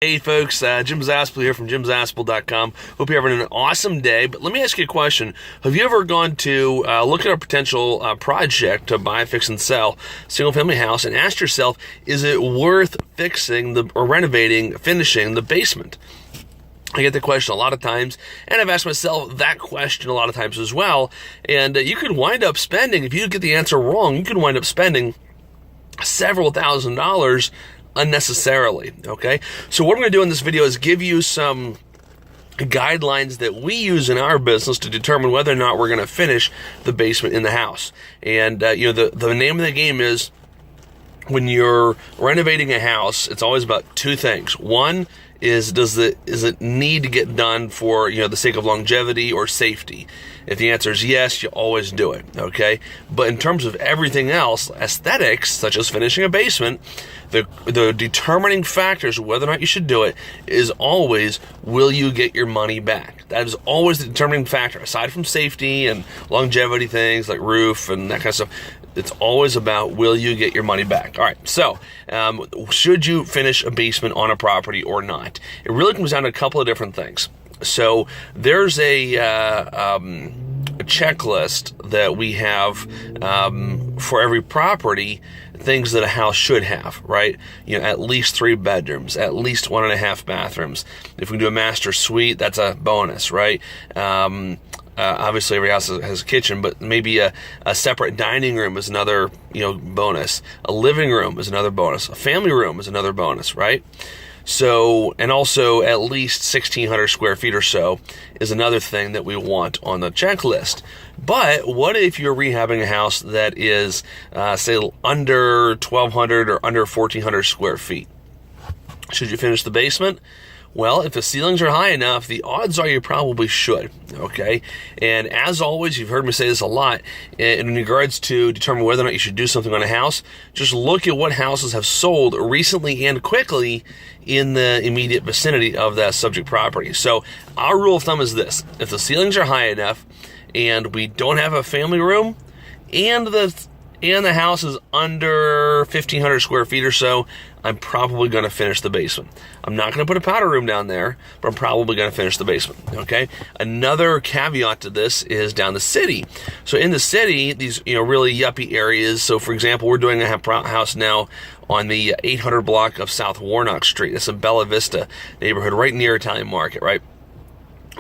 Hey folks, Jim Zaspel here from jimzaspel.com. Hope you're having an awesome day. But let me ask you a question. Have you ever gone to look at a potential project to buy, fix, and sell a single-family house and asked yourself, is it worth fixing or renovating, finishing the basement? I get the question a lot of times, and I've asked myself that question a lot of times as well. And you could wind up spending, if you get the answer wrong, you could wind up spending several $1,000s unnecessarily, okay? So what I'm going to do in this video is give you some guidelines that we use in our business to determine whether or not we're going to finish the basement in the house. And, the name of the game is, when you're renovating a house, it's always about two things. One is, does it need to get done for, the sake of longevity or safety? If the answer is yes, you always do it, okay? But in terms of everything else, aesthetics, such as finishing a basement, the determining factors of whether or not you should do it is always, will you get your money back? That is always the determining factor. Aside from safety and longevity things like roof and that kind of stuff, it's always about, will you get your money back? All right, so should you finish a basement on a property or not? It really comes down to a couple of different things. So there's a checklist that we have for every property, things that a house should have, right? At least 3 bedrooms, at least 1.5 bathrooms. If we do a master suite, that's a bonus, right? Obviously, every house has a kitchen, but maybe a separate dining room is another, bonus. A living room is another bonus. A family room is another bonus, right? So, and also at least 1,600 square feet or so is another thing that we want on the checklist. But what if you're rehabbing a house that is, say, under 1,200 or under 1,400 square feet? Should you finish the basement? Well, if the ceilings are high enough, the odds are you probably should, okay? And as always, you've heard me say this a lot, in regards to determine whether or not you should do something on a house, just look at what houses have sold recently and quickly in the immediate vicinity of that subject property. So our rule of thumb is this: if the ceilings are high enough and we don't have a family room and the house is under 1,500 square feet or so, I'm probably going to finish the basement. I'm not going to put a powder room down there, but I'm probably going to finish the basement, okay? Another caveat to this is down the city. So in the city, these really yuppie areas, so for example, we're doing a house now on the 800 block of South Warnock Street. It's in Bella Vista neighborhood, right near Italian Market, right?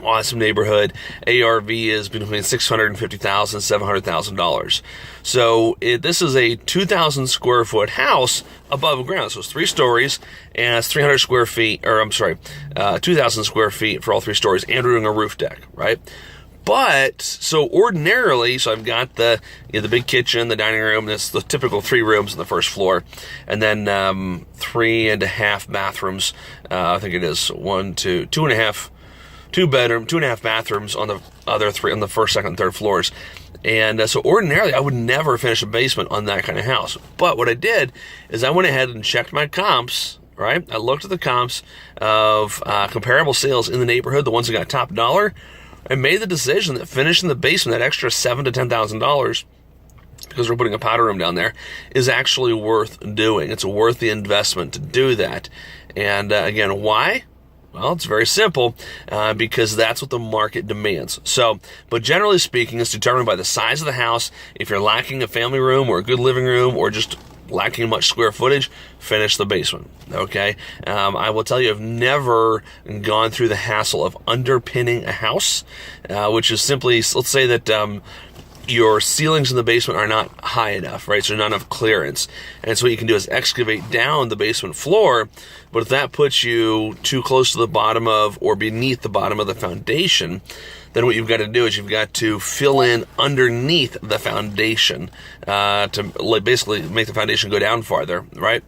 Awesome neighborhood. ARV is between $650,000 and $700,000. So this is a 2,000 square foot house above ground. So it's 3 stories and it's 300 square feet, 2,000 square feet for all 3 stories, and we're doing a roof deck, right? But so ordinarily, so I've got the big kitchen, the dining room. That's the typical 3 rooms on the first floor, and then 3.5 bathrooms. I think it is 2 bedroom, 2.5 bathrooms on the other 3, on the first, second, and third floors. And so ordinarily, I would never finish a basement on that kind of house. But what I did is I went ahead and checked my comps, right? I looked at the comps of comparable sales in the neighborhood, the ones that got top dollar, and made the decision that finishing the basement, that extra $7,000 to $10,000, because we're putting a powder room down there, is actually worth doing. It's worth the investment to do that. And again, why? Well, it's very simple, because that's what the market demands. So, but generally speaking, it's determined by the size of the house. If you're lacking a family room or a good living room, or just lacking much square footage, finish the basement, okay? I will tell you, I've never gone through the hassle of underpinning a house, which is simply, let's say that your ceilings in the basement are not high enough, right? So not enough clearance. And so what you can do is excavate down the basement floor, but if that puts you too close to the bottom of, or beneath the bottom of the foundation, then what you've got to do is you've got to fill in underneath the foundation to basically make the foundation go down farther, right?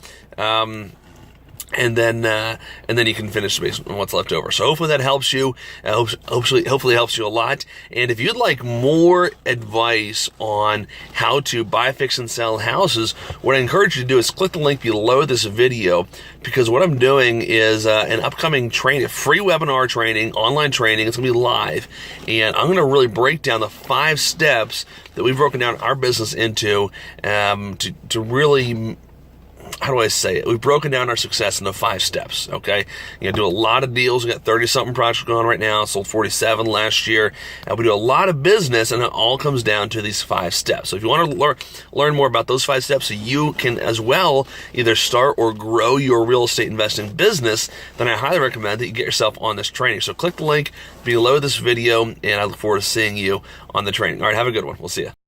And then you can finish the basement on what's left over. So hopefully that helps you. Hopefully helps you a lot. And if you'd like more advice on how to buy, fix, and sell houses, what I encourage you to do is click the link below this video, because what I'm doing is an upcoming training, a free webinar training, online training. It's going to be live, and I'm going to really break down the 5 steps that we've broken down our business into to really how do I say it? We've broken down our success into 5 steps, okay? Do a lot of deals. We got 30-something projects going on right now. Sold 47 last year. We do a lot of business, and it all comes down to these 5 steps. So if you want to learn more about those 5 steps so you can as well either start or grow your real estate investing business, then I highly recommend that you get yourself on this training. So click the link below this video, and I look forward to seeing you on the training. All right, have a good one. We'll see you.